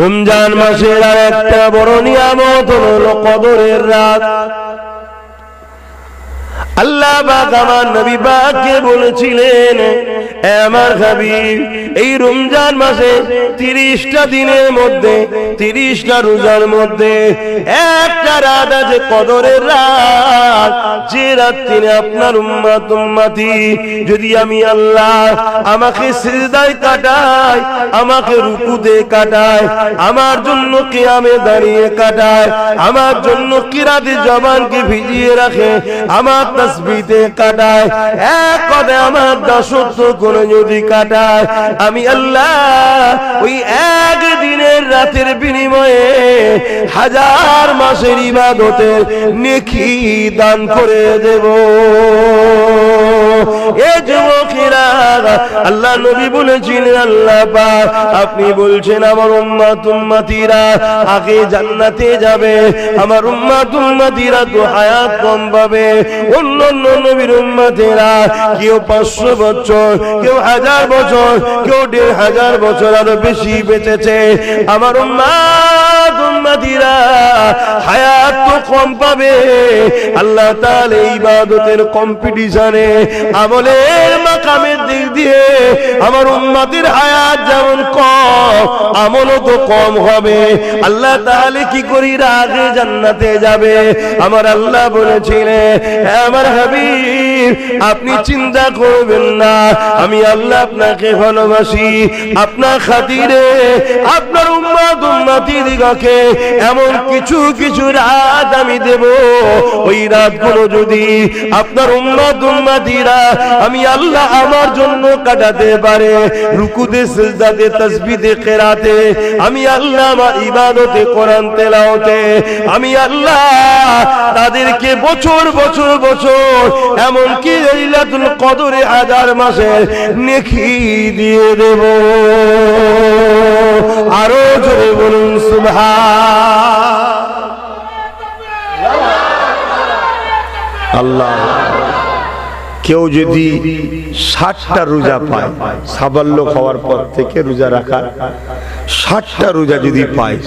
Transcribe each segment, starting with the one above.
রমজান মাসের আর একটা বড় নিয়ামত হলো কদরের রাত। আল্লাহ পাক আমার নবী পাককে বলেছিলেন, এ আমার হাবিব, এই রমজান মাসে 30টা দিনের মধ্যে 30টা রোজার মধ্যে একটা রাত আছে কদরের রাত, যে রাত্রে আপনার উম্মত উম্মতি যদি আমি আল্লাহ আমাকে সিজদায় কাটায়, আমাকে রুকুতে কাটায়, আমার জন্য কিয়ামে দাঁড়িয়ে কাটায়, আমার জন্য কিরাতে জবানকে ভিজিয়ে রাখে, আমার তাসবিতে কাটায়, এক কথায় আমার দাসত্ব করে যদি কাটায়, আমি আল্লাহ ওই একদিনের রাতের বিনিময়ে 1000 মাসের ইবাদতের নেকি দান করে দেব। এ যুবকেরা, আল্লাহ নবী বলেছিলেন, আল্লাহ পাক আপনি বলছেন আমার উম্মত উম্মতিরা আগে জান্নাতে যাবে, আমার উম্মত উম্মতিরা তো হায়াত কম পাবে। অন্য নবীর উম্মতেরা কেউ 500 বছর, কেউ 1000 বছর, কেউ 1500 বছর আরো বেশি বেঁচেছে। আমার উম্মত উম্মতিরা হায়াত তো কম পাবে। আল্লাহ তাআলা ইবাদতের কম্পিটিশনে, আমলের মাকামের দিক দিয়ে আমার উম্মতের হায়াত যেমন কম, আমলও তো কম হবে। আল্লাহ তাআলা কি করি আগে জান্নাতে যাবে। আমার আল্লাহ বলেছিলেন, হে আমার হাবিব, আপনি চিন্তা করবেন না, আমি আল্লাহ আপনাকে ভালোবাসি, আপনার খাতিরে আপনার উম্মত উম্মতিদিগকে এমন কিছু কিছু রাত আমি দেব, ওই রাতগুলো যদি আপনার উম্মত উম্মতিরা আমি আল্লাহ আমার জন্য কাটাতে পারে, রুকুতে সিজদাতে তাসবিহে কিরাতে, আমি আল্লাহ আমার ইবাদতে কোরআন তেলাওয়াতে, আমি আল্লাহ তাদেরকে বছর বছর বছর এমনকি লাইলাতুল কদরে 1000 মাসের নেকি দিয়ে দেব। আরো জোরে বলুন সুবহানাল্লাহ। কেউ যদি 60টা রোজা পায়, সাবাল্য খাওয়ার পর থেকে রোজা রাখা 60টা রোজা যদি পায়,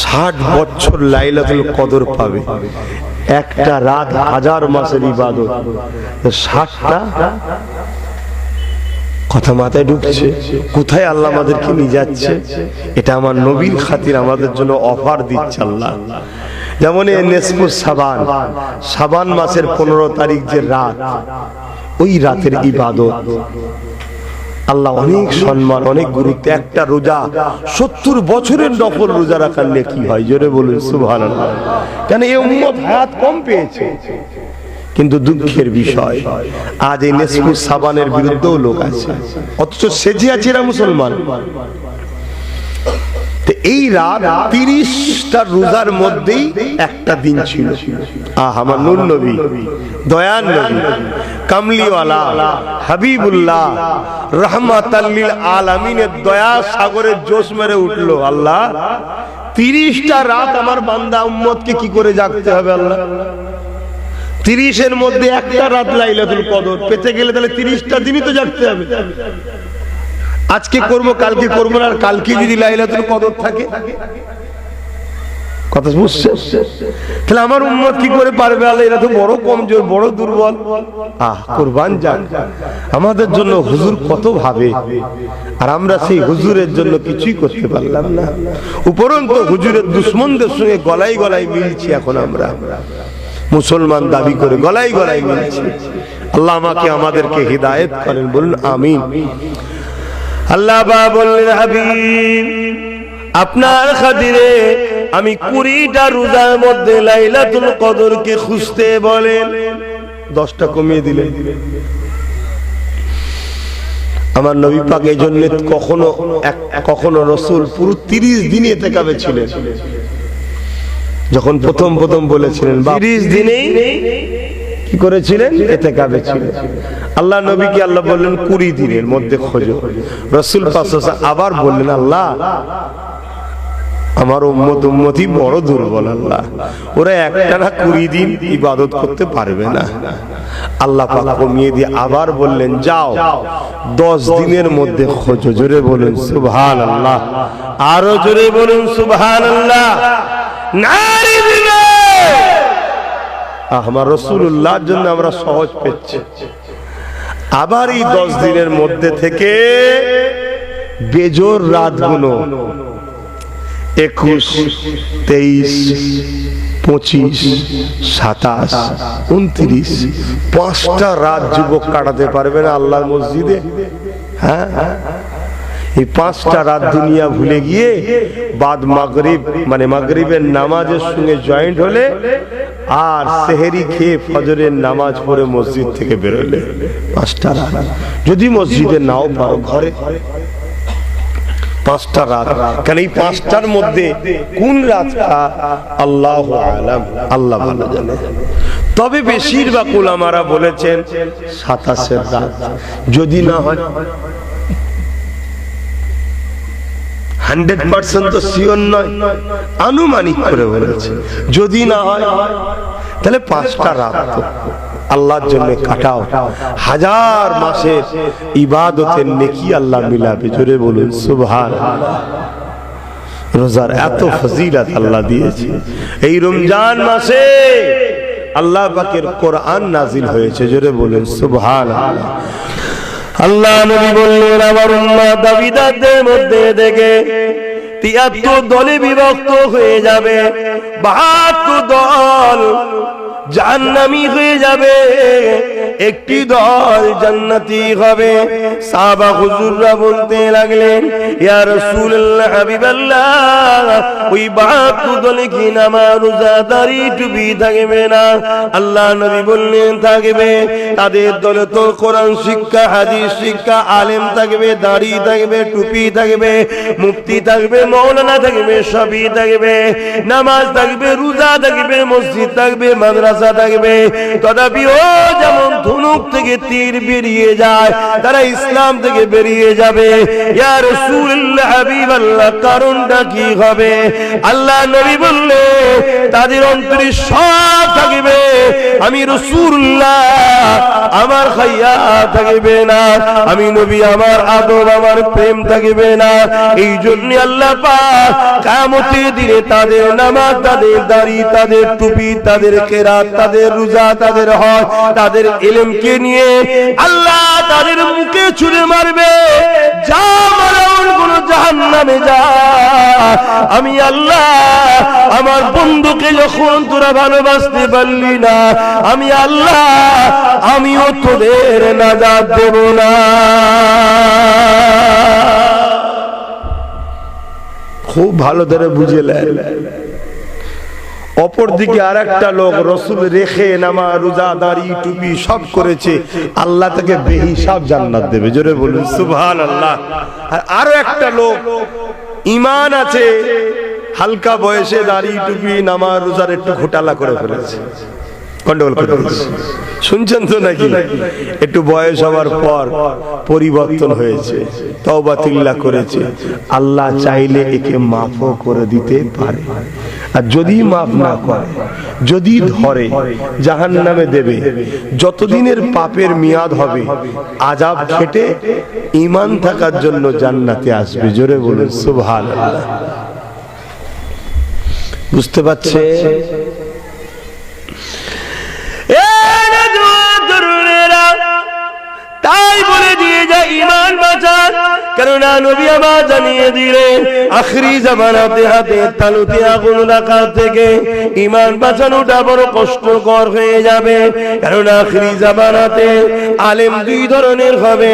60 বছর লাইলাতুল কদর পাবে। একটা রাত 1000 মাসের ইবাদত, 60টা কথা মাথায় ঢুকছে? কোথায় আল্লাহ আমাদেরকে নিয়ে যাচ্ছে? এটা আমার নবীর খাতির আমাদের জন্য অফার দিচ্ছে আল্লাহ। যেমন এই নেসফুস সাবান, সাবান মাসের 15 তারিখ যে রাত, ওই রাতের ইবাদত আল্লাহ অনেক সম্মান, অনেক গুরুত্ব। একটা রোজা 70 বছরের নফল রোজা রাখার নেকি হয়। জোরে বলুন সুবহানাল্লাহ। কেন এই উম্মত হায়াত কম পেয়েছে, কিন্তু দুঃখের বিষয় আজ এই নেসফুস সাবানের বিরুদ্ধেও লোক আছে, অথচ সেজে আছে এরা মুসলমান। এই রাত 30টা রোজার মধ্যেই একটা দিন ছিল। আমার নূর নবী, দয়ার নবী, কামলিওয়ালা, হাবিবুল্লাহ, রাহমাতাল লিল আলামিনের দয়া সাগরের জোশ মেরে উঠলো। আল্লাহ 30টা রাত আমার বান্দা উম্মতকে কি করে জাগতে হবে আল্লাহ? 30-এর মধ্যে একটা রাত লাইলাতুল কদর পেতে গেলে তাহলে 30টা দিনই তো জাগতে হবে। আজকে করব, কালকে করব না, আর কালকে যদি লাইলাতুল কদর থাকে, কথা বুঝছে? তাহলে আমার উম্মত কি করে পারবে আল্লাহ? এরা তো বড় কমজোর, বড় দুর্বল। কুরবান যাক, আমাদের জন্য হুজুর কত ভাবে, আর আমরা সেই হুজুরের জন্য কিছুই করতে পারলাম না। উপরন্তু হুজুরের দুশমনদের সঙ্গে গলায় গলায় মিলছি এখন আমরা, মুসলমান দাবি করে গলায় গলায় মিলছি। আল্লাহ আমাকে আমাদেরকে হিদায়েত করেন, বলুন আমিন। আল্লাহ পাক বললেন, হাবিব আপনার খাতিরে আমি 20টা রোজার মধ্যে লাইলাতুল কদরকে খুঁজতে বলেন। 10টা কমিয়ে দিলেন। আমার নবী পাক এই জন্য কখনো রাসূল পুরো 30 দিন ইতিকাফে ছিলেন। যখন প্রথম বলেছিলেন 30 দিনেই কি করেছিলেন? ইতিকাফে ছিলেন। আল্লাহ নবীকে আল্লাহ বললেন 20 দিনের মধ্যে খোঁজো। রাসূল পাক আবার বললেন, আল্লাহ আমার উম্মতি বড় দুর্বল আল্লাহ, ওরা একটানা 20 দিন ইবাদত করতে পারবে না। আল্লাহ পাক কমিয়ে দিয়ে আবার বললেন যাও 10 দিনের মধ্যে খোঁজো। জোরে বলুন সুবহানাল্লাহ, আরো জোরে বলুন সুবহানাল্লাহ। নারী দিবে আমার রাসূলুল্লাহর জন্য আমরা সহজ পেয়েছি। আবার এই 10 দিনের মধ্যে থেকে বেজোর রাতগুলো 21, 23, 25, 27, 29, 5টা রাত যুবক কাটাতে পারবে না আল্লাহর মসজিদে? হ্যাঁ, এই 5টা রাত দুনিয়া ভুলে গিয়ে বাদ মাগরিব মানে মাগরিবের নামাজের সঙ্গে জয়েন্ট হলে আর সেহেরি খেয়ে ফজরের নামাজ পড়ে মসজিদ থেকে বেরোলে 5টা রাত। যদি মসজিদে নাও পাও ঘরে 5টা রাত, কারণ এই 5টার মধ্যে কোন রাতটা আল্লাহু আলাম, আল্লাহ ভালো জানে। তবে বেশিরভাগ উলামারা বলেছেন 27 রাত, যদি না হয় 100% তো শিওর নয়, আনুমানিক করে বলেছে। যদি না হয় তাহলে 5টা রাত আল্লাহর জন্য কাটাও, 1000 মাসের ইবাদতের নেকি আল্লাহ মিলাবে। জোরে বলুন সুবহানাল্লাহ। রোজার এত ফজিলত আল্লাহ দিয়েছে। এই রমজান মাসে আল্লাহ পাকের কোরআন নাজিল হয়েছে। জোরে বলুন সুবহানাল্লাহ। আল্লাহ নবী বললেন আমার উম্মত দাবিদারদের মধ্যে থেকে 73 দলে বিভক্ত হয়ে যাবে, 72 দল জাহান্নামী হয়ে যাবে, একটি দল জান্নাতি হবে। সাহাবা হুজুররা বলতে লাগলেন ইয়া রাসূলুল্লাহ হাবিবাল্লাহ, ওই 72 দলে কি নামাজ রোজা দাড়ি টুপি থাকবে না? আল্লাহ নবী বললেন থাকবে। তাদের দলে তো কোরআন শিক্ষা, হাদিস শিক্ষা, আলেম থাকবে, দাড়ি থাকবে, টুপি থাকবে, মুফতি থাকবে, মাওলানা থাকবে, সবই থাকবে। নামাজ থাকবে, রোজা থাকবে, মসজিদ থাকবে, মাদ্রাসা থাকবে। তথাপি ও যেমন ধনুক থেকে তীর বেরিয়ে যায়, তারা ইসলাম থেকে বেরিয়ে যাবে। ইয়া রাসূলুল্লাহ হাবিবাল্লাহ, কারণটা কি হবে? আল্লাহ নবী বললেন তাদের অন্তরে সব থাকবে, আমি রাসূলুল্লাহ আমার খাইয়া থাকবে না, আমি নবী আমার আদব আমার প্রেম থাকবে না। এই জন্য আল্লাহ পাক কিয়ামতের দিনে তাদের নামাজ, তাদের দাড়ি, তাদের টুপি, তাদের কেরাত, তাদের রোজা, তাদের হজ, তাদের ইলমকে নিয়ে আল্লাহ তাদের মুখে ছুঁড়ে মারবে, যা মারাউন কোন জাহান্নামে যা। আমি আল্লাহ আমার বন্ধুকে যখন তোরা ভালোবাসতে পারলি না, আমি আল্লাহ আমিও তোদের নাজাত দেব না। খুব ভালো করে বুঝলেন। অপরদিকে আরেকটা লোক রাসূল রেখে নামাজ রোজা দাড়ি টুপি সব করেছে, আল্লাহ তাকে বেহিসাব জান্নাত দেবে। জোরে বলুন সুবহানাল্লাহ। আর আরো একটা লোক ঈমান আছে, হালকা বয়সে দাড়ি টুপি নামাজ রোজার একটু ঘোটালা করে ফেলেছে, গন্ডগোল করে ফেলেছে। শুনছেন তো নাকি? একটু বয়স হওয়ার পর পরিবর্তন হয়েছে, তওবা তিল্লা করেছে। আল্লাহ চাইলে একে মাফও করে দিতে পারে, আর যদি মাফ না করে, যদি ধরে, জাহান্নামে দেবে। যতদিনের পাপের মেয়াদ হবে আযাব খেটে ঈমান থাকার জন্য জান্নাতে আসবে। জোরে বলুন সুবহানাল্লাহ। বুঝতে পারছে? তাই বলে দিয়ে যায় ঈমান বাঁচান, কেননা নবী আমার জানিয়ে দিলেন আখরি জামানাতে হাতে তালুতে আগুন রাখা থেকে ঈমান বাঁচানোটা বড় কষ্টকর হয়ে যাবে। কেননা আখরি জামানাতে আলেম 2 ধরনের হবে,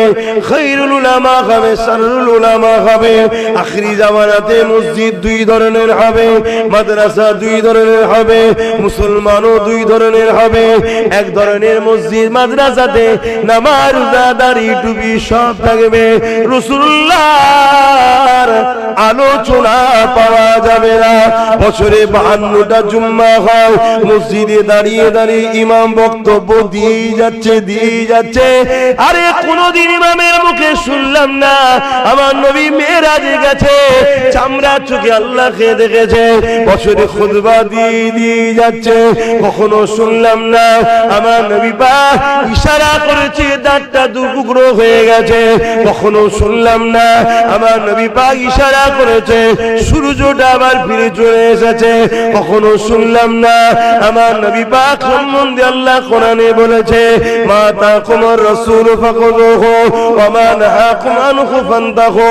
খায়রুল উলামা হবে, শাররুল উলামা হবে। আখরি জামানাতে মসজিদ 2 ধরনের হবে, মাদ্রাসা 2 ধরনের হবে, মুসলমানও 2 ধরনের হবে। এক ধরনের মসজিদ মাদ্রাসাতে নামাজ রোজা দাড়ি টুপি টুপি সব থাকবে, রাসূলুল্লাহর আলোচনা পাওয়া যাবে না। বছরে 52টা জুম্মা হয়, মসজিদে দাঁড়িয়ে দাঁড়িয়ে ইমাম বক্তব্য দিয়ে যাচ্ছে। আরে কোনদিন ইমামের মুখে শুনলাম না আমার নবী মেরাজে গেছে, চামড়া চোখে আল্লাহকে দেখেছে। বছরে খুতবা দিয়ে যাচ্ছে, কখনো শুনলাম না আমার নবী পাক ইশারা করেছে দাঁতটা দুটুকরো হয়ে গেছে। কখনো শুনলাম না আমার নবী পাক ইশারা করেছে সূর্যটা আবার ফিরে চলে এসেছে। কখনো শুনলাম না আমার নবী পাক সম্বন্ধে আল্লাহ কোরআনে বলেছে মা তাকুমুর রাসূল ফাকুযুহু ওয়া মা নাহাকুম আনহু ফান্তাহু।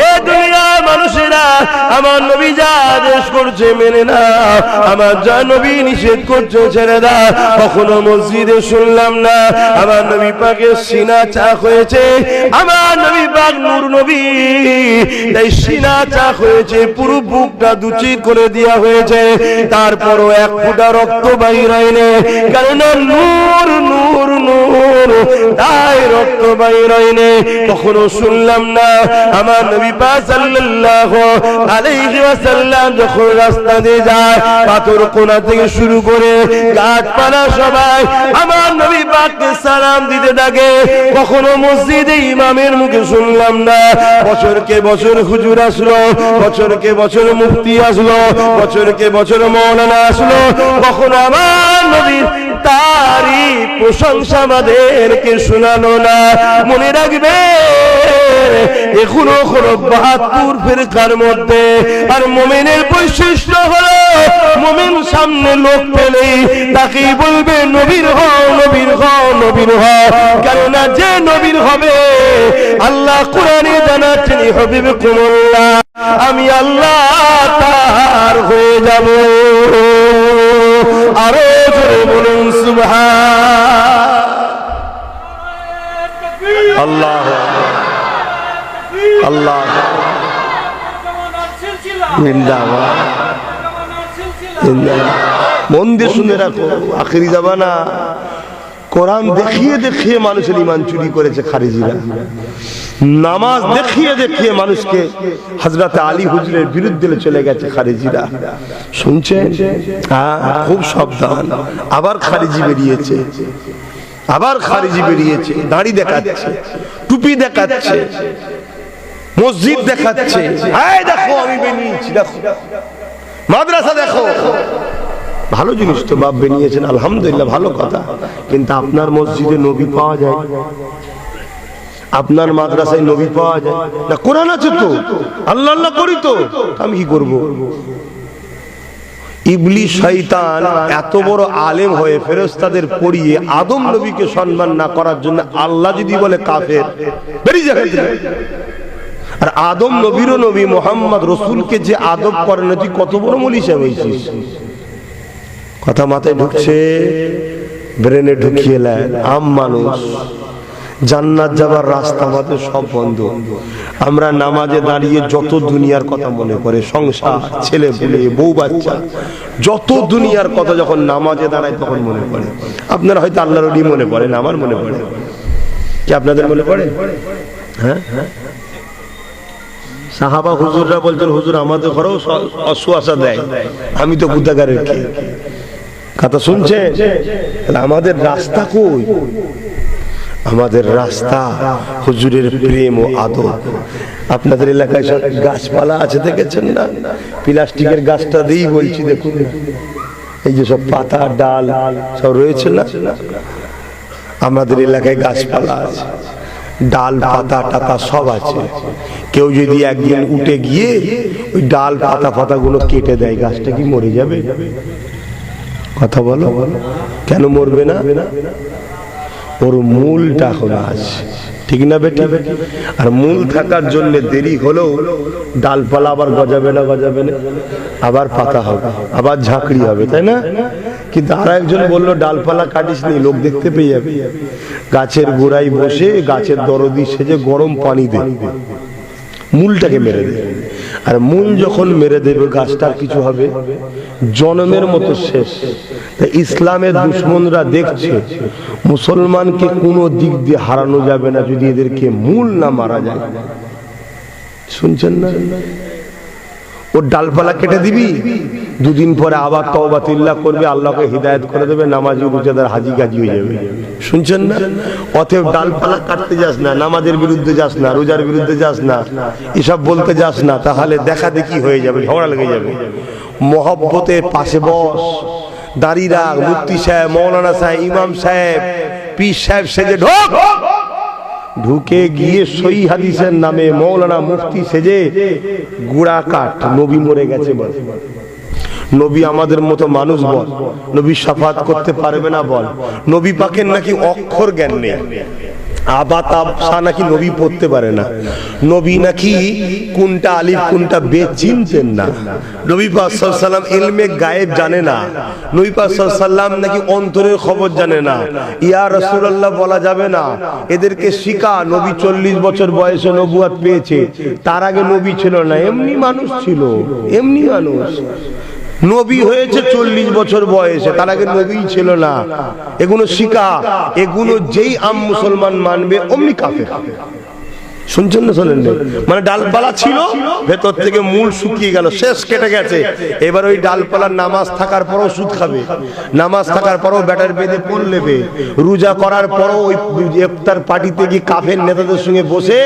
এ দুনিয়ার মানুষেরা আমার নবী যা আদেশ করছে মেনে না, আমার যা নবী নিষেধ করছে ছেড়ে দাও। কখনো মসজিদে শুনলাম না আমার নবী পাকের সিনা চাক হয়েছে, আমার নবী পাক নূর নবী তাই সিনা চাক হয়েছে, পুরো বুকটা দুচির করে দেওয়া হয়েছে, তারপরও এক ফোঁটা রক্ত বাইর হয়নি, কারণ নূর নূর নূর তাই রক্ত বাইর হয়নি। কখনো শুনলাম না আমার নবী পাক সাল্লাল্লাহু আলাইহি ওয়াসাল্লাম যখন রাস্তা দিয়ে যায়, পাথর কোণা থেকে শুরু করে গাছপালা সবাই আমার নবী পাককে সালাম দিতে থাকে। কখনো মসজিদে ইমামের মুখে শুনলাম না বছরকে বছর হুজুর আসলো, বছরকে বছর মুফতি আসলো, বছরকে বছর মাওলানা আসলো, কখনো আমার নবীর তারিফ প্রশংসা আমাদেরকে শোনালো না। মনে রাখবে এখনো 72 ফিরকার মধ্যে, আর মুমিনের বৈশিষ্ট্য হলো মুমিন সামনে লোক পেলেই তাকেই বলবে নবীর হও নবীর হও নবীর হও, কারণ যে নবীর হবে আল্লাহ কোরআনে জানাচ্ছেন হাবিবকুমুল্লাহ আমি আল্লাহ তার হয়ে যাব। আরো জোরে বলুন সুবহান আল্লাহ আল্লাহ জিন্দাবাদ জিন্দাবাদ। মন দিয়ে শুনে রাখো, আখিরি জামানা কোরআন দেখিয়ে দেখিয়ে মানুষের ঈমান চুরি করেছে খারিজিরা, নামাজ দেখিয়ে দেখিয়ে মানুষকে হযরত আলী হুজুরের বিরুদ্ধে চলে গেছে খারিজিরা। শুনছেন? খুব সাবধান, আবার খারিজি বেরিয়েছে, আবার খারিজি বেরিয়েছে, দাড়ি দেখাচ্ছে, টুপি দেখাচ্ছে, মসজিদ দেখাচ্ছে, এই দেখো আমি বেরিয়েছি, দেখো মাদ্রাসা দেখো। ভালো জিনিস তো বাপ বেরিয়েছেন, আলহামদুলিল্লাহ, ভালো কথা, কিন্তু আপনার মসজিদে নবী পাওয়া যায়, আপনার মাদ্রাসায় নবী পাওয়া যায় না? কোরআন আছে তো, আল্লাহ আল্লাহ করি তো, আমি কি করব? ইবলিস শয়তান এত বড় আলেম হয়ে ফেরেশতাদের পড়িয়ে আদম নবীকে সম্মান না করার জন্য আল্লাহ যদি বলে কাফের, বেরিয়ে যাবে। আর আদম নবীরও নবী মুহাম্মদ রাসূলকে যে আদব করে না, তুই কত বড় মলিশা হয়েছিস। কথা মাথায় ঢুকছে, ব্রেনে ঢুকিয়ে নেন। আম মানুষ, জান্নাত যাবার রাস্তা আমাদের সব বন্ধ। আমরা নামাজে দাঁড়িয়ে যত দুনিয়ার কথা মনে করে, সংসার, ছেলে পুলে, বউ বাচ্চা, যত দুনিয়ার কথা যখন নামাজে দাঁড়ায় তখন মনে পড়ে। আপনার হয়তো আল্লাহর ওলি মনে পড়ে না, আমার মনে পড়ে। কি আপনাদের মনে পড়ে? হ্যাঁ, সাহাবা হুজুররা বলছেন হুজুর আমাদের ঘরেও অসুয়াশা দেয়, আমি তো গুদাগারের কি কথা শুনছেন? আমাদের রাস্তা কই? আমাদের রাস্তা হুজুরের প্রেম ও আদব। আপনাদের এলাকায় সব গাছপালা আছে দেখেছেন না? প্লাস্টিকের গাছটা দিয়েই বলছি, দেখুন এই যে সব পাতা ডাল সব রয়েছে না, আমাদের এলাকায় গাছপালা আছে, ডাল পাতা টাতা সব আছে। কেউ যদি একদিন উঠে গিয়ে ওই ডাল পাতা পাতাগুলো কেটে দেয়, গাছটা কি মরে যাবে? কথা বলো, কেন মরবে না? ওর মূলটা এখন আছে, ঠিক না বেটি? আর মূল থাকার জন্য দেরি হলেও ডালপালা আবার গজাবে না, গজাবে না, আবার পাতা হবে, আবার ঝাঁকড়ি হবে, তাই না? কিন্তু আর একজন বললো ডালপালা কাটিস নি, লোক দেখতে পেয়ে যাবে। গাছের গোড়ায় বসে গাছের দরদি সেজে গরম পানি দে, মূলটাকে মেরে দে। আর মূল যখন মেরে দেবে গাছটার কিছু হবে জনমের মতো শেষ। তাই ইসলামের দুশ্মনরা দেখছে মুসলমানকে কোনো দিক দিয়ে হারানো যাবে না যদি এদেরকে মূল না মারা যায়। শুনছেন না? ওর ডালপালা কেটে দিবি, দুদিন পরে আবার তওবা তিল্লাহ করবে, আল্লাহকে হিদায়াত করে দেবে, নামাজি রোজাদার হাজি গাজি হয়ে যাবে। শুনছেন না? অতএব ডালপালা কাটতে যাস না, নামাজের বিরুদ্ধে যাস না, রোজার বিরুদ্ধে যাস না, এসব বলতে যাস না, তাহলে দেখা দেখি হয়ে যাবে, ঝগড়া লেগে যাবে। মহব্বতের পাশে বস, দাঁড়িয়ে রাখ, মুফতি সাহেব, মৌলানা সাহেব, ইমাম সাহেব, পীর সাহেব সেজে ঢোক, ঢুকে গিয়ে সহি হাদিসের নামে মৌলানা মুফতি সেজে গুড়া কাট, নবী মরে গেছে বল, নবী আমাদের মতো মানুষ বল, নবী শাফাত করতে পারবে না বল, নবী পাকের নাকি অক্ষর জ্ঞান নেই, আবাতা নাকি নবী পড়তে পারে না, নবী নাকি কোনটা আলিফ কোনটা বে চিনতেন না, নবী পাক সাল্লাল্লাহু আলাইহি ওয়াসাল্লাম ইলমে গায়েব জানে না, নবী পাক সাল্লাল্লাহু আলাইহি ওয়াসাল্লাম নাকি অন্তরের খবর জানে না, ইয়া রাসূলুল্লাহ বলা যাবে না। এদেরকে শিখা নবী 40 বছর বয়সে নবুয়ত পেয়েছে, তার আগে নবী ছিল না, এমনি মানুষ ছিল, এমনি মানুষ। নবী হয়েছে 40 বছর বয়সে, তার আগে নবী ছিল না। এগুলো শিখা, এগুলো যেই আম মুসলমান মানবে অমনি কাফের। শুনছেন না? শোনেন না? মানে ডালপালা ছিল, ভেতর থেকে মূল শুকিয়ে গেল, শেষ কেটে গেছে। এবার ওই ডালপালার নামাজ থাকার পরও সুদ খাবে, নামাজ থাকার পরও ব্যাটার বেঁধে পণ নেবে, রোজা করার পরও ওই ইফতার পার্টিতে গিয়ে কাফের নেতাদের সঙ্গে বসে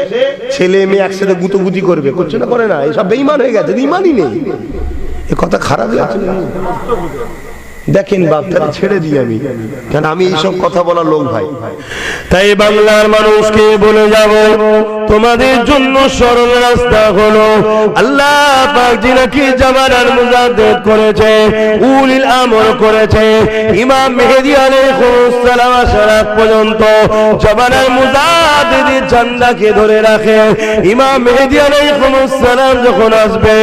ছেলে মেয়ে একসাথে গুতোগুতি করবে। করছে না? করে না? এসব বেঈমান হয়ে গেছে, ইমানই নেই। এ কথা খারাপ লাগছে? দেখেন বাপ, তাহলে ছেড়ে দিই আমি, কেন আমি এইসব কথা বলা লোক ভাই। তাই বাংলার মানুষকে বলে যাব, তোমাদের জন্য সরল রাস্তা হলো আল্লাহ পাক যিনাকে জামানার মুজাদ্দিদ করেছে, উলিল আমর করেছে, ইমাম মেহেদী আলাইহিস সালাম আসার আগ পর্যন্ত জামানার মুজাদ্দিদের ঝান্ডাকে ধরে রাখে। ইমাম মেহেদী আলাইহিস সালাম যখন আসবে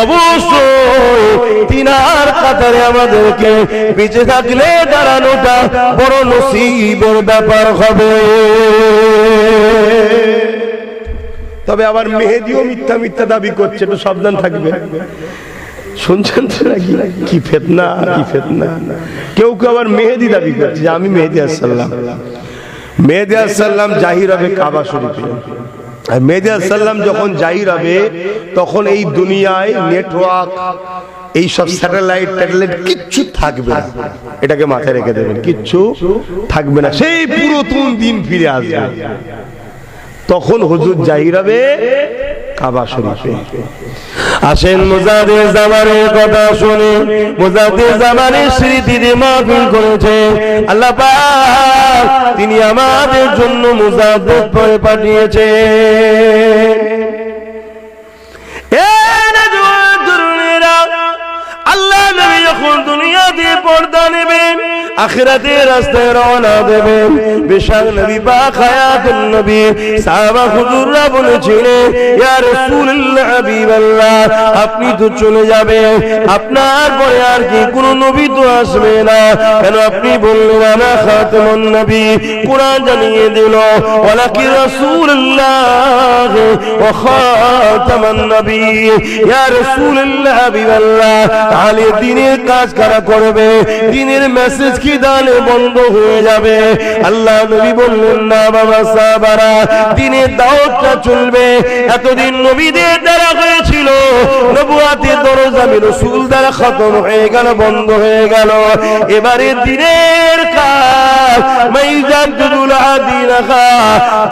অবশ্যই তিনার কাতারে আমাদেরকে বেঁচে থাকলে দাঁড়ানোটা বড় নসিবের ব্যাপার হবে। তবে আবার মেহেদিও মিথ্যা মিথ্যা দাবি করছে, একটু সাবধান থাকবে। শুনছেন তো নাকি? কি ফিতনা, কি ফিতনা। কেউ কেউ আবার মেহেদি দাবি করছে যে আমি মেহেদী আলাইহিস সালাম। মেহেদী আলাইহিস সালাম জাহির হবে কাবা শরীফে। আর মেহেদী আলাইহিস সালাম যখন জাহির হবে তখন এই দুনিয়ায় নেটওয়ার্ক, এই সব স্যাটেলাইট কিচ্ছু থাকবে না, এটাকে মাথায় রেখে দেবেন, কিচ্ছু থাকবে না। সেই পুরাতন দিন ফিরে আসবে, তখন হুজুর জাহির হবে কাবা শরীফে। আসেন মুজাদ্দিদ জামানের কথা শুনে, মুজাদ্দিদ জামানের স্মৃতিতে মাহফিল করেছে আল্লাহ পাক, তিনি আমাদের জন্য মুজাদ্দিদ পরে পাঠিয়েছে। আল্লাহ নবী যখন দুনিয়া দিয়ে পর্দা নেবেন, আখিরাতের রাস্তায় রওনা দেবেন, বেশক নবী পাক হায়াতুন নবী সাহাবা হুজুররা বলেছিলেন, ইয়া রাসূলুল্লাহ হাবিবাল্লাহ, আপনি তো চলে যাবেন, আপনার পরে আর কি কোন নবী তো আসবে না, কেন আপনি বললেন আনা খাতামুন নবী? কুরআন জানিয়ে দিল ওয়ালাকি রাসূলুল্লাহ ওয়া খাতামুন নবী। ইয়া রাসূলুল্লাহ হাবিবাল্লাহ, তাহলে দ্বীনের কাজ কারা করবে? দ্বীনের মেসেজ কি দানে বন্ধ হয়ে যাবে? আল্লাহ নবী বললেন না বাবা সাহাবারা, দ্বীনের দাওয়াতটা চলবে। এতদিন নবীদের দ্বারা হয়েছিল, নবুয়াতের দরজা আমি রাসূল দ্বারা খতম হয়ে গেল, বন্ধ হয়ে গেল। এবারে দ্বীনের কাজ মাইজাদুল আদিনাহা,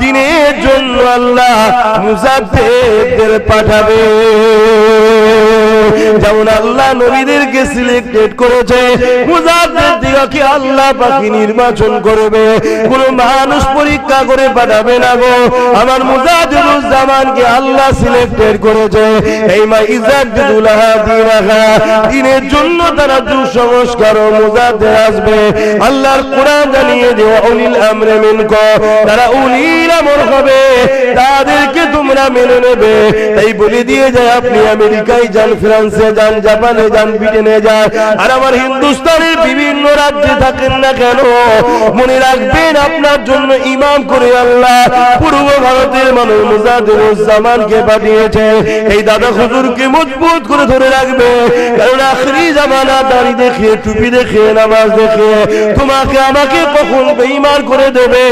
দ্বীনের জন্য আল্লাহ মুজাদ্দিদদের পাঠাবে। যেমন আল্লাহ নবীদেরকে সিলেক্টেড করেছে, মুজাদ্দিদকে আল্লাহ পাক নির্বাচন করবে, কোন মানুষ পরীক্ষা করে পাঠাবে না গো। আমার মুজাদ্দিদুল জামানকে আল্লাহ সিলেক্টেড করেছে, এই মাইজাদুল হাদিনাহা, দ্বীনের জন্য তারা দুঃসংস্কার ও মুজাদ্দিদ আসবে। আল্লাহর কোরআন জানিয়ে দেওয়া উলিল আমরে মিনকুম, তারা উলিল আমর হবে, তাদেরকে তোমরা মেনে নেবে। তাই বলে দিয়ে যায়, আপনি আমেরিকায় যান, ফ্রান্সে যান, যান, জাপানে যান, ব্রিটেনে যান, আর আমার হিন্দুস্তানের বিভিন্ন রাজ্যে থাকেন না কেন, মনে রাখবেন আপনার জন্য ইমাম করে আল্লাহ পূর্ব ভারতের মানুষ মুজাহিদুজ্জামানকে পাঠিয়েছে। এই দাদা হুজুরকে মজবুত করে ধরে রাখবে, কারণ আখরি জামানা দাড়ি দেখে, টুপি দেখে, নামাজ দেখে তোমাকে আমাকে কখন বেঈমান করে দেবে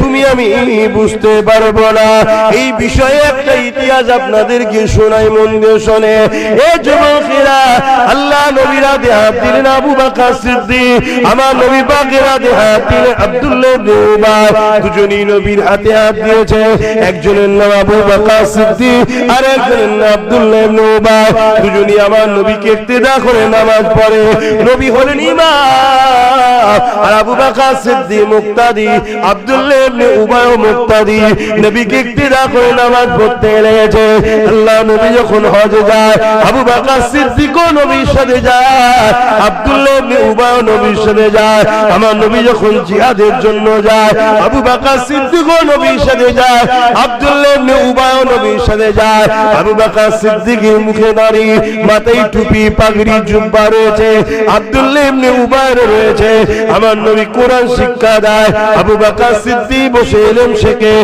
তুমি আমি বুঝতে পারবো না। এই বিষয়ে একটা ইতিহাস আপনাদেরকে শোনাই, মন দিয়ে শোনে। এই যুবকেরা, আল্লাহ নবীর হাতে হাত দিলেন আবু বকর সিদ্দিক, আমার নবী পাকের হাতে হাত দিলেন আব্দুল্লাহ ইবনে উবাই, দুজনই নবীর হাতে হাত দিয়েছে। একজনের নাম আবু বকর সিদ্দিক আর একজনের নাম আব্দুল্লাহ ইবনে উবাই, দুজনই আমার নবীকে ইক্তেদা করে নামাজ পড়ে। নবী হলেন ইমাম আর আবু বকর সিদ্দিক মুক্তাদি, আব্দুল্লাহ ইবনে উবাই মুক্তাদি, নবীকে ইক্তেদা করে নামাজ পড়তে লেগেছে। আল্লাহ নবী যখন হজে যায়, আবু বকর সিদ্দিকও নবীর সাথে যায়, আব্দুল্লাহ ইবনে উবাই নবীর সাথে যায়। আমার নবী যখন জিহাদের জন্য যায়, আবু বকর সিদ্দিকও নবীর সাথে যায়, আব্দুল্লাহ ইবনে উবাই নবীর সাথে যায়। আবু বকর সিদ্দিকের মুখে দাড়ি, মাথায় টুপি, পাগড়ি, জুব্বা রয়েছে, আব্দুল্লাহ ইবনে উবাই রয়েছে। আমার নবী কোরআন শিক্ষা দেয়, আবু বকর সিদ্দিক বসে ইলম শেখে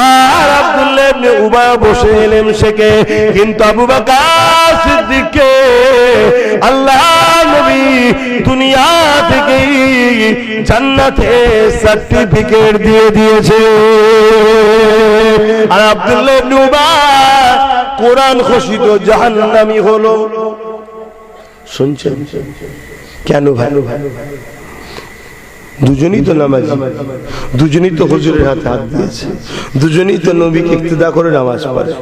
আর আব্দুল্লাহ ইবনে উবাই বসে ইলম শেখে। কিন্তু আবু বকর সিদ্দিককে আল্লাহ নবী দুনিয়া থেকে জান্নাতে সার্টিফিকেট দিয়ে দিয়েছে, আর আব্দুল্লাহ ইবনে উবাই কোরআন ঘোষিত জাহান্নামী হলো। শুনছেন কেন ভাই? দুজনই তো নামাজি, দুজনই তো হুজুরের হাতে হাত দিয়েছে, দুজনই তো নবীকে ইক্তেদা করে নামাজ পড়ে,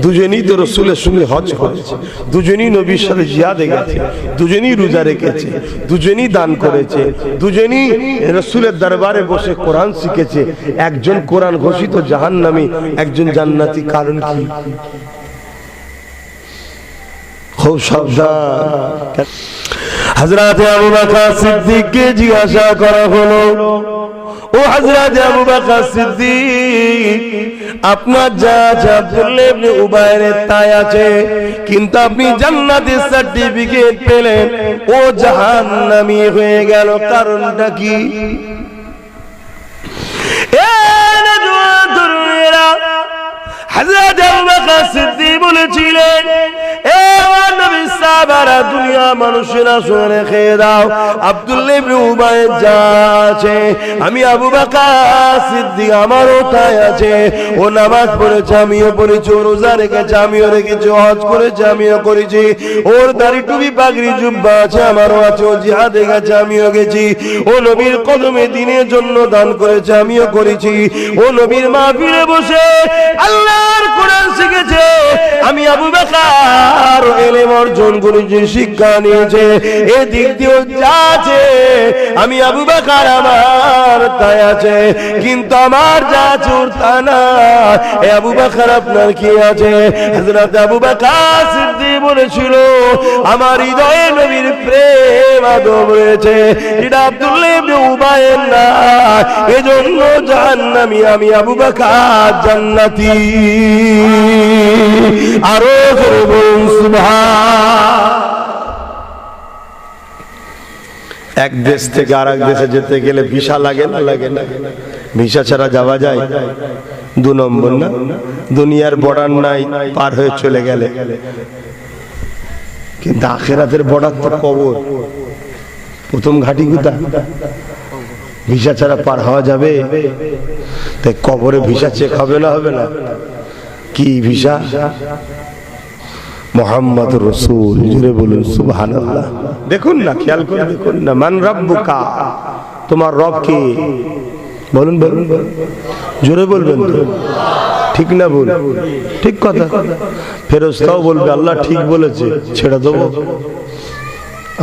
দুজনই তো রাসূলের সঙ্গে হজ করেছে, দুজনই নবীর সাথে জিহাদে গেছে, দুজনই রোজা রেখেছে, দুজনই দান করেছে, দুজনই রাসূলের দরবারে বসে কোরআন শিখেছে। একজন কোরআন ঘোষিত জাহান্নামী, একজন জান্নাতি। কারণ কি? খুব সাবধান। হযরত আবু বকর সিদ্দিককে জিজ্ঞাসা করা হলো, ও হযরত আবু বকর সিদ্দিক, আপনার যা আছে আব্দুল্লাহ ইবনে উবাইর তাই আছে, কিন্তু আপনি জান্নাতের সার্টিফিকেট পেলেন, ও জাহান্নামী হয়ে গেল, কারণটা কি? হযরত আবু বকর সিদ্দিক বলেছিলেন, এ আমার নবী সাহাবারা, দুনিয়া মানুষেরা শুনে রেখে দাও, আব্দুল্লাহ ইবনে উবাই যা আছে, আমি আবু বকর সিদ্দিক আমারও তাই আছে। ও নামাজ পড়েছে, আমিও পড়েছি, ও রোজা রেখেছে, আমিও রেখেছি, হজ করেছে, আমিও করেছি, ওর দাড়ি টুপি পাগড়ি জুব্বা আছে, আমারও আছে, ও জিহাদে গেছে, আমিও গেছি, ও নবীর কদমে দ্বীনের জন্য দান করেছে, আমিও করেছি, ও নবীর মাহফিলে বসে আল্লাহর কোরআন শিখেছে, আমি আবু বকর ইলম অর্জন করেছি, শিক্ষা নিয়েছে, এদিক দিয়ে যা আছে আমি আবু বকর আমার তাই আছে, কিন্তু আমার যা আছে ওর তা না। এ আবু বকর আপনার কি আছে? হযরত আবু বকর সিদ্দিক বলেছিল, আমার হৃদয়ে নবীর প্রেম আদব রয়েছে, এটা আব্দুল্লাহ ইবনে উবাইয়ের না, এজন্য জাহান্নামী, আমি আবু বকর জান্নাতি। আরো জোরে বলুন সুবহান। এক দেশ থেকে আরেক দেশে যেতে গেলে ভিসা লাগে না? লাগে না? ভিসা ছাড়া যাওয়া যায়? 2 নম্বর না, দুনিয়ার বর্ডার নাই, পার হয়ে চলে গেলে। কিন্তু আখিরাতের বর্ডার তো কবর, প্রথম ঘাঁটি কোথায়? ভিসা ছাড়া পার হওয়া যাবে? তাই কবরে ভিসা চেক হবে না? হবে না? কি ভিসা? মুহাম্মদুর রাসূল। জোরে বলুন সুবহানাল্লাহ। দেখুন না, খেয়াল করে দেখুন না, মান রাব্বুকা, তোমার রব কে? বলুন বলুন, জোরে বলবেন তো, ঠিক না? বল, ঠিক কথা। ফেরেশতাও বলবে আল্লাহ ঠিক বলেছে, ছেড়ে দেবো?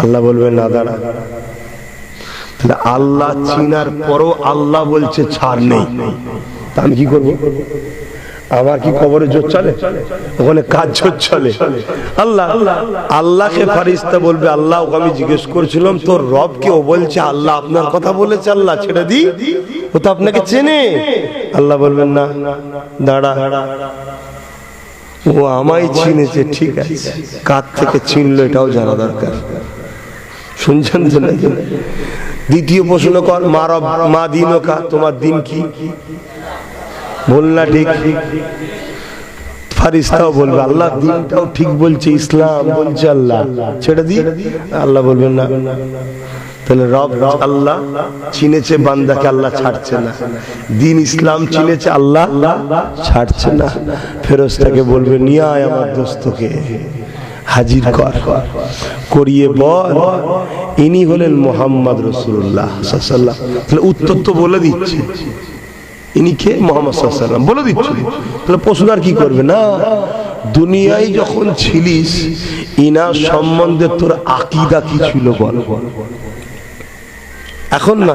আল্লাহ বলবে না, দাঁড়া। তাহলে আল্লাহ চিনার পরও আল্লাহ বলছে ছাড় নেই, তা আমি কি করবো? আমার কি কবরে জোর চলে? ওখানে কাজ জোর চলে? আল্লাহ, আল্লাহকে ফারিস্তা বলবে, আল্লাহ আমি জিজ্ঞেস করছিলাম তোর রব কে? ও বলছে আল্লাহ আপনার কথা বলেছে, আল্লাহ ছেড়ে দি, ও তো আপনাকে চেনে। আল্লাহ বলবেন না, দাঁড়া, ও আমায় চিনেছে, ঠিক আছে, কার থেকে চিনলো এটাও জানা দরকার। শুনছেন তো নাকি? দ্বিতীয় প্রশ্ন কর, মা দিনও কা, তোমার দিন কি? বল না ঠিক। ফারিস্তাও বলবে আল্লাহ দিনটাও ঠিক বলছে, ইসলাম বলছে, আল্লাহ ছেড়ে দিয়ে আল্লাহ বলবেন না। তাহলে রব আল্লাহ চিনেছে বান্দাকে, আল্লাহ ছাড়ছে না। দিন ইসলাম চিনেছে, আল্লাহ ছাড়ছে না। ফেরেশতাকে বলবে নিয়ে আয় আমার দোস্তকে, হাজির কর, করিয়ে বল ইনি হলেন মুহাম্মদ রাসূলুল্লাহ সাল্লাল্লাহু আলাইহি ওয়াসাল্লাম। তাহলে উত্তর তো বলে দিচ্ছে, ইনি কে? মুহাম্মদ সাল্লাল্লাহু আলাইহি ওয়াসাল্লাম বলে দিচ্ছে। তাহলে প্রশ্ন আর কি করবে না? দুনিয়ায় যখন ছিলিস ইনার সম্বন্ধে তোর আকীদা কি ছিল বল। এখন না,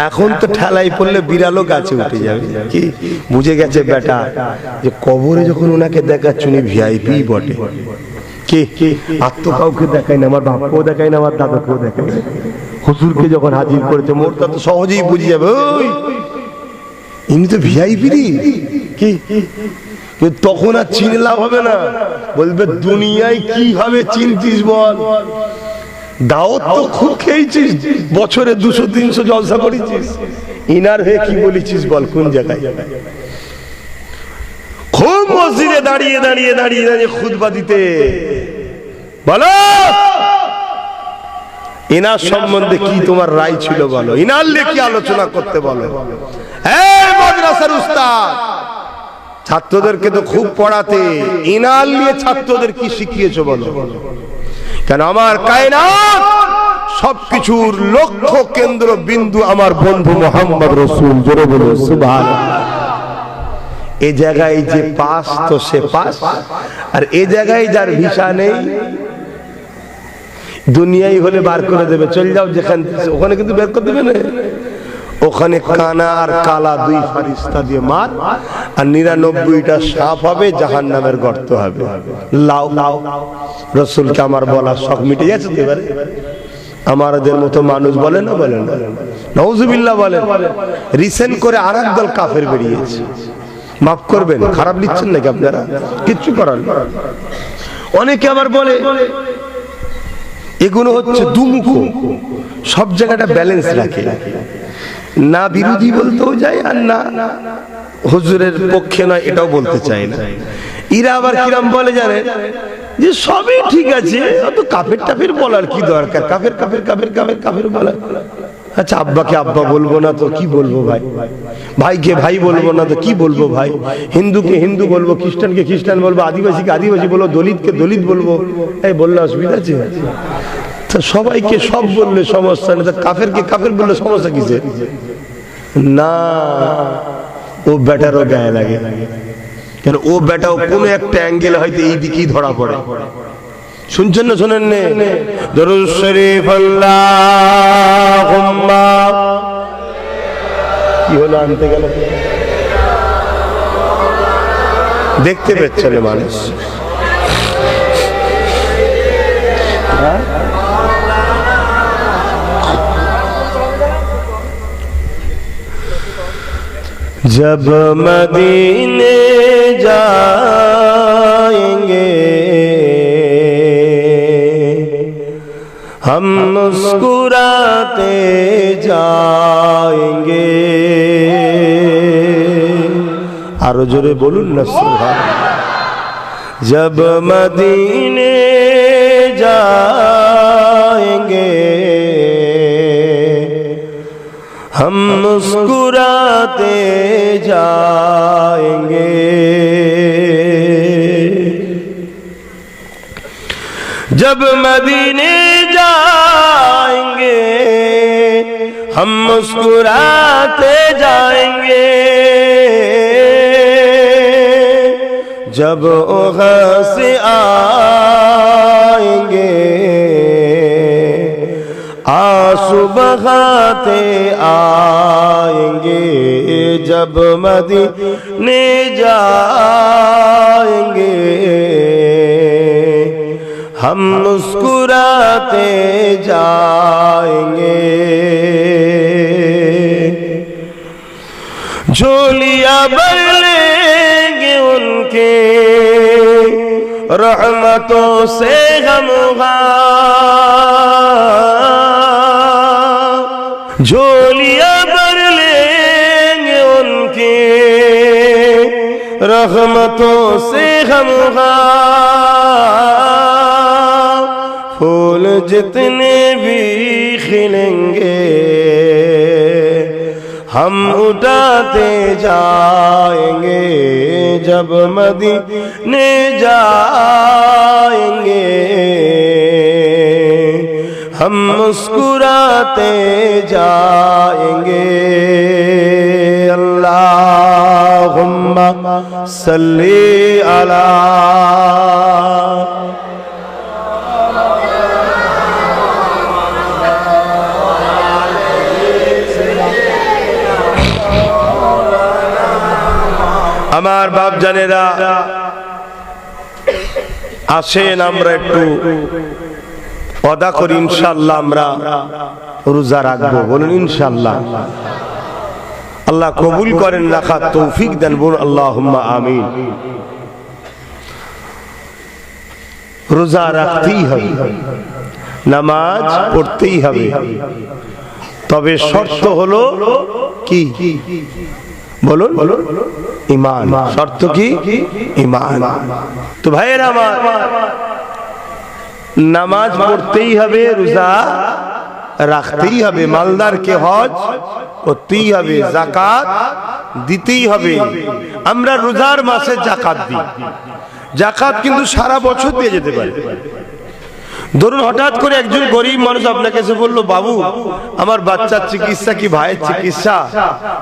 এখন তো ঠেলাই পড়লে বিড়ালও গাছে উঠে যাবে। কি বুঝে গেছে বেটা যে কবরে যখন ওনাকে দেখাচ্ছ উনি ভিআইপি বটে। কে আর তো কাউকে দেখায় না, আমার বাপকেও দেখায় না, আমার দাদাকেও দেখায় না। হুজুরকে যখন হাজির করেছে মোরটা তো সহজেই বুঝে যাবে ওই ইনি তো ভিআইপি রে। কি তখন আর চিনে লাভ হবে না, বলবে দুনিয়ায় কিভাবে চিনতিস বল। দাওয়াত তো খুব খেয়েছিস, বছরে 200-300 জলসা করেছিস, ইনার হয়ে কি বলেছিস বল কোন জায়গায়? খুব মসজিদে দাঁড়িয়ে দাঁড়িয়ে দাঁড়িয়ে দাঁড়িয়ে খুতবা দিতে বলো ইনার সম্বন্ধে কি তোমার রায় ছিল বলো, ইনার নিয়ে কি আলোচনা করতে বলো। এই মাদ্রাসার উস্তাদ ছাত্রদেরকে তো খুব পড়াতে, ইনার নিয়ে ছাত্রদের কি শিখিয়েছো বলো। কেন আমার কায়নাত সবকিছুর লক্ষ্য কেন্দ্র বিন্দু আমার বন্ধু মুহাম্মদ রাসূল। জোরে বলো সুবহানাল্লাহ। এই জায়গায় যে পাস তো সে পাস, আর এই জায়গায় যার ভিসা নেই দুনিয়ায় হলে বার করে দেবে, চল যাও যেখানে, ওখানে কিন্তু বের করে দেবে না। ওখানে কানা আর কালা দুই ফারিস্তা দিয়ে মার, আর 99টা সাপ হবে, জাহান্নামের গর্ত হবে। লাও রাসূলকে আমার বলা শখ মিটে যাচ্ছে তো এবারে। আমাদের মতো মানুষ বলে না, বলে না, নাউজুবিল্লাহ বলে। রিসেন্ট করে আরেক দল কাফের বেরিয়েছে, মাফ করবেন খারাপ লিখছেন নাকি আপনারা? কিচ্ছু করার নেই। অনেকে আবার বলে এগুলো হচ্ছে দুমুখো, সব জায়গাটা ব্যালেন্স রাখে, না বিরোধী বলতেও যায় আর না হুজুরের পক্ষে নয় এটাও বলতে চায় না। এরা আবার কিরাম বলে জানেন, যে সবই ঠিক আছে, অত কাফের টাফের বলার কি দরকার, কাফের কাফের কাফের কাফের কাফের বলার। আচ্ছা আব্বাকে আব্বা বলবো না তো কি বলবো ভাই, ভাইকে ভাই বলবো না তো কি বলবো ভাই, হিন্দুকে হিন্দু বলবো, খ্রিস্টানকে খ্রিস্টান বলবো, আদিবাসীকে আদিবাসী বলবো, দলিতকে দলিত বলবো, এই বললে অসুবিধা আছে? সবাইকে সব বললে সমস্যা নেই, কাফেরকে কাফের বললে সমস্যা কিসে? না, ও বেটারও গায়ে লাগে, কেন ও বেটাও কোন একটা অ্যাঙ্গেল হয়তো এই দিকেই ধরা পড়ে। শুনছেন না শোনেন নে? দরুদ শরীফ আল্লাহুম্মা, কি হলো আনতে গেল, দেখতে পেচ্ছেন মানুষ। जब मदीने जाएंगे हम मुस्कुराते जाएंगे। आरो जोरे बोलून ना सुभान। जब मदीने जाएंगे हम मुस्कुराते जाएंगे। जब मदीने जाएंगे हम मुस्कुराते जाएंगे। जब वहाँ से आएंगे आंसू बहाते आएंगे। जब मदीने जाएंगे हम मुस्कुराते जाएंगे। झोलियां भर लेंगे उनके रहमतों से गमगान झोलियां भर लेंगे उनके रहमतों से गमगान फूल जितने भी खिलेंगे हम उठाते जाएंगे जब मदीने जाएंगे हम मुस्कुराते जाएंगे अल्लाहुम्मा सल्ली अला আমার বাপ জানেরা আসেন আমরা একটু ওয়াদা করি ইনশাআল্লাহ আমরা রোজা রাখবো বলুন ইনশাআল্লাহ আল্লাহ কবুল করেন রাখার তৌফিক দেন বলুন আল্লাহুম্মা আমিন রোজা রাখতেই হবে নামাজ পড়তেই হবে তবে শর্ত হলো কি বলুন ঈমান শর্ত কি ঈমান তো ভাইয়েরা আমার নামাজ পড়তেই হবে রোজা রাখতেই হবে মালদারকে হজ করতেই হবে যাকাত দিতেই হবে আমরা রোজার মাসে যাকাত দিই যাকাত কিন্তু সারা বছর দিয়ে যেতে পারে ধরুন হঠাৎ করে একজন গরিব মানুষ আপনাকে এসে বললো বাবু আমার বাচ্চার চিকিৎসা কি ভাইয়ের চিকিৎসা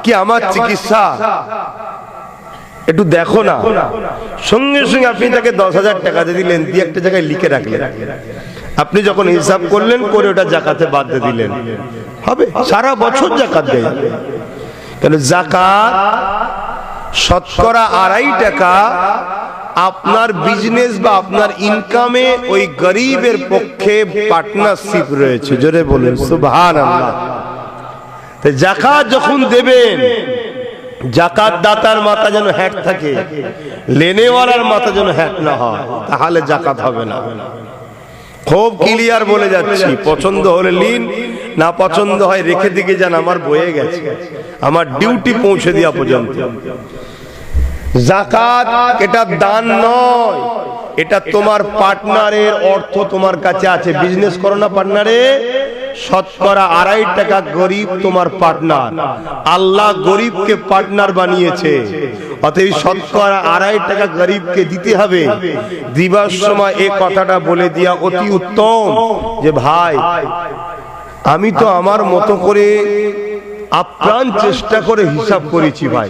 কি আমার চিকিৎসা একটু দেখো না সঙ্গে সঙ্গে আপনি তাকে 10,000 টাকা দিয়ে দিলেন দিয়ে একটা জায়গায় লিখে রাখলেন আপনি যখন হিসাব করলেন করে ওটা যাকাতে বাদ দিয়ে দিলেন হবে সারা বছর যাকাত দেয় কেন যাকাত শতকরা 2.5 টাকা আপনার বিজনেস বা আপনার ইনকামে ওই গরিবের পক্ষে পার্টনারশিপ রয়েছে জোরে বলেন সুবহানাল্লাহ তো যাকাত যখন দেবেন যাকাত দাতার মাথা যেন হ্যাক থাকে লেনেওয়ালার মাথা যেন হ্যাক না হয় তাহলে যাকাত হবে না খুব ক্লিয়ার বলে যাচ্ছি পছন্দ হলে লিন না পছন্দ হয় রেখে দিকে যান আমার বয়ে গেছে আমার ডিউটি পৌঁছে দেওয়া পর্যন্ত যাকাত এটা দান নয় এটা তোমার পার্টনারের অর্থ তোমার কাছে আছে বিজনেস করো না পার্টনারে শতকরা 2.5 টাকা গরিব তোমার পার্টনার আল্লাহ গরিবকে পার্টনার বানিয়েছে অতএব শতকরা 2.5 টাকা গরিবকে দিতে হবে দিবার সময় এই কথাটা বলে দিয়া অতি উত্তম যে ভাই আমি তো আমার মতো করে আপ্রাণ চেষ্টা করে হিসাব করেছি ভাই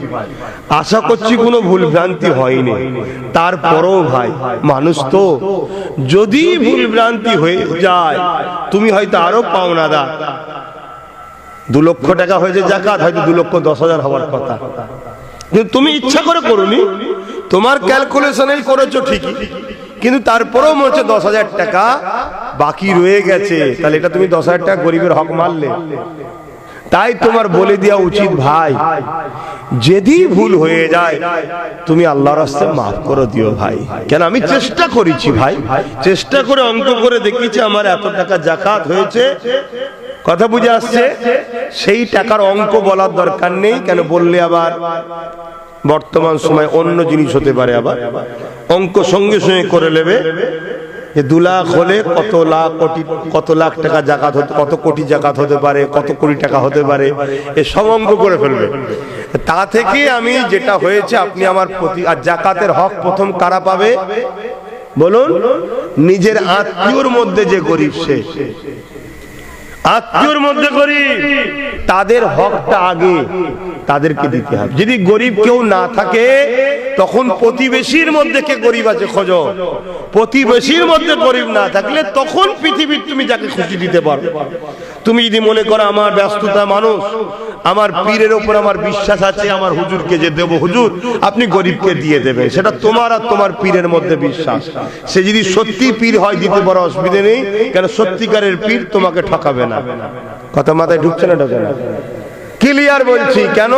আশা করছি কোনো ভুল ভ্রান্তি হয়নি তারপরও ভাই মানুষ তো যদি ভুল ভ্রান্তি হয়ে যায় তুমি হয়তো আরো পাওনাদার 2 লক্ষ টাকা হয়েছে যাকাত হয়তো 2,10,000 হওয়ার কথা কিন্তু তুমি ইচ্ছা করে করোনি তোমার ক্যালকুলেশনেই করেছো ঠিকই কিন্তু তারপরেও মনে হচ্ছে 10,000 টাকা বাকি রয়ে গেছে তাহলে এটা তুমি 10,000 টাকা গরিবের হক মারলে তাই তোমার বলে দেওয়া উচিত ভাই যদি ভুল হয়ে যায় তুমি আল্লাহর রাস্তায় মাফ করে দিও ভাই কেন আমি চেষ্টা করেছি ভাই চেষ্টা করে অঙ্ক করে দেখিয়েছি আমার এত টাকা যাকাত হয়েছে কথা বুঝে আসছে সেই টাকার অঙ্ক বলার দরকার নেই কেন বললে আবার বর্তমান সময় অন্য জিনিস হতে পারে আবার অঙ্ক সঙ্গে সঙ্গে করে নেবে যে 2 লাখ হলে কত লাখ টাকা যাকাত হতে কত কোটি যাকাত হতে পারে কত কোটি টাকা হতে পারে এই সব অঙ্ক করে ফেলবে তা থেকে আমি যেটা হয়েছে আপনি আমার প্রতি আর যাকাতের হক প্রথম কারা পাবে বলুন নিজের আত্মীয়র মধ্যে যে গরিব সে আত্মীয়র মধ্যে গরিব তাদের হকটা আগে তাদেরকে দিতে হবে যদি গরিব কেউ না থাকে তখন প্রতিবেশীর মধ্যে কে গরিব আছে খোঁজো প্রতিবেশীর মধ্যে গরিব না থাকলে তখন পৃথিবীর তুমি যাকে খুশি দিতে পারো তুমি যদি মনে করো আমার ব্যস্ততা মানুষ আমার পীরের উপর আমার বিশ্বাস আছে আমার হুজুরকে যে দেব হুজুর আপনি গরিবকে দিয়ে দেবেন সেটা তোমার আর তোমার পীরের মধ্যে বিশ্বাস সে যদি সত্যি পীর হয় দিতে বড় অসুবিধা নেই কেন সত্যিকারের পীর তোমাকে ঠকাবে না কথা মাথায় ঢুকছে না ঢোকে না ক্লিয়ার বলছি কেন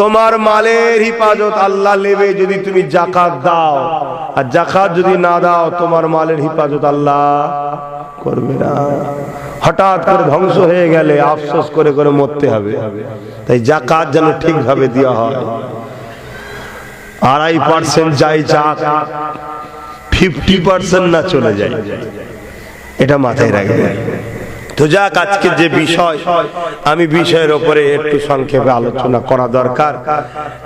তোমার মালের হিফাজত আল্লাহ নেবে যদি তুমি যাকাত দাও আর যাকাত যদি না দাও তোমার মালের হিফাজত আল্লাহ করবে না। হঠাৎ করে ধ্বংস হয়ে গেলে আফসোস করে করে মরতে হবে। তাই যাকাত যেন ঠিকভাবে দেওয়া হয়। 2.5% যাই যাক, 50% না চলে যায়, এটা মাথায় রাখবে। তো যাক, আজকে যে বিষয়, আমি বিষয়ের উপরে একটু সংক্ষেপে আলোচনা করা দরকার,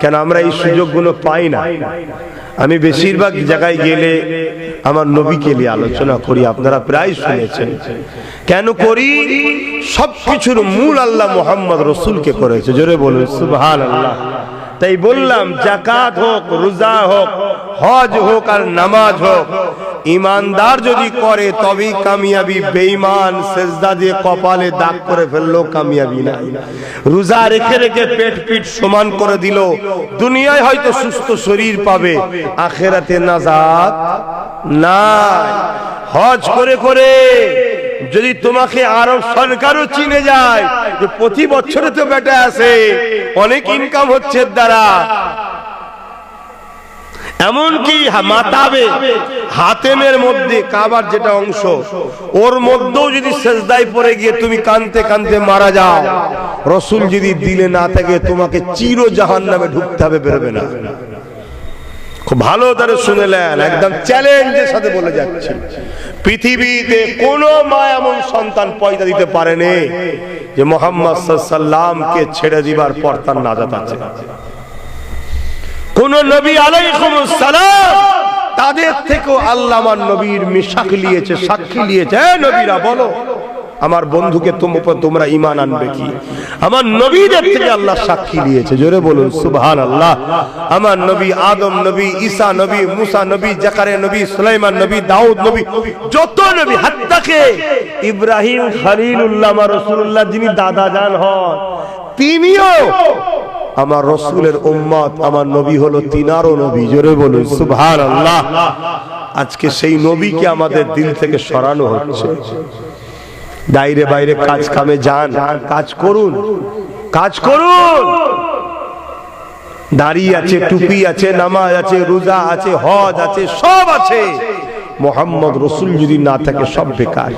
কেন আমরা এই সুযোগগুলো পাই না। আমি বেশিরভাগ জায়গায় গেলে আমার নবীকে নিয়ে আলোচনা করি, আপনারা প্রায় শুনেছেন। কেন করি? সবকিছুর মূল আল্লাহ মুহাম্মদ রাসূলকে করেছে, জোরে বলুন সুবহানাল্লাহ। তাই বললাম, যাকাত হোক, রোজা হোক, হজ হোক আর নামাজ হোক, ইমানদার যদি করে তবেই কামিয়াবি। বেঈমান সেজদা দিয়ে কপালে দাগ করে ফেললো, কামিয়াবি না। রোজা রেখে রেখে পেট পিট সমান করে দিল, দুনিয়ায় হয়তো সুস্থ শরীর পাবে, আখিরাতে নাজাত নাই। হজ করে করে যদি তোমাকে আরব সরকারও চিনে যায় যে প্রতি বছরে তো বেটা আছে, অনেক ইনকাম হচ্ছে দ্বারা, এমনকি মাতাবে হাতেমের মধ্যে কাবার যেটা অংশ, ওর মধ্যেও যদি সেজদায় পড়ে গিয়ে তুমি কানতে কানতে মারা যাও, রাসূল যদি দিলে না থাকে তোমাকে চির জাহান্নামে ঢুকতে হবে, বেরোবে না। খুব ভালো করে শুনেলেন, একদম চ্যালেঞ্জের সাথে বলে যাচ্ছি, পৃথিবীতে কোন মা এমন সন্তান পয়দা দিতে পারেনি যে মুহাম্মদ সাল্লাল্লাহু আলাইহি সাল্লামকে ছেড়ে দিবার পর তার নাজাত আছে। কোন নবী আলাইহিস সালাম তাদের থেকেও আল্লাহ আমার নবীর মিশাক নিয়েছে, সাক্ষী নিয়েছে। হে নবীরা বলো আমার বন্ধুকে তোমরা ঈমান আনবে কি? আমার নবীদের থেকে আল্লাহ সাক্ষী দিয়েছে, জোরে বলুন সুবহানাল্লাহ। আমার নবী আদম নবী, ঈসা নবী, মুসা নবী, জাকারিয়া নবী, সুলাইমান নবী, দাউদ নবী, যত নবী, হাত্তাকে ইব্রাহিম খলিলুল্লাহ আমার রাসূলুল্লাহ যিনি দাদা জান হন, তিনিও আমার রাসূলের উম্মত। আমার নবী হলো তিনারও নবী, জোরে বলুন সুবহানাল্লাহ। আজকে সেই নবীকে আমাদের দিল থেকে সরানো হচ্ছে। বাইরে বাইরে কাজ কামে যান, কাজ করুন, কাজ করুন। দাড়ি আছে, টুপি আছে, নামাজ আছে, রোজা আছে, হজ আছে, সব আছে। মুহাম্মদ রাসূল যদি না থাকে সব বেকার।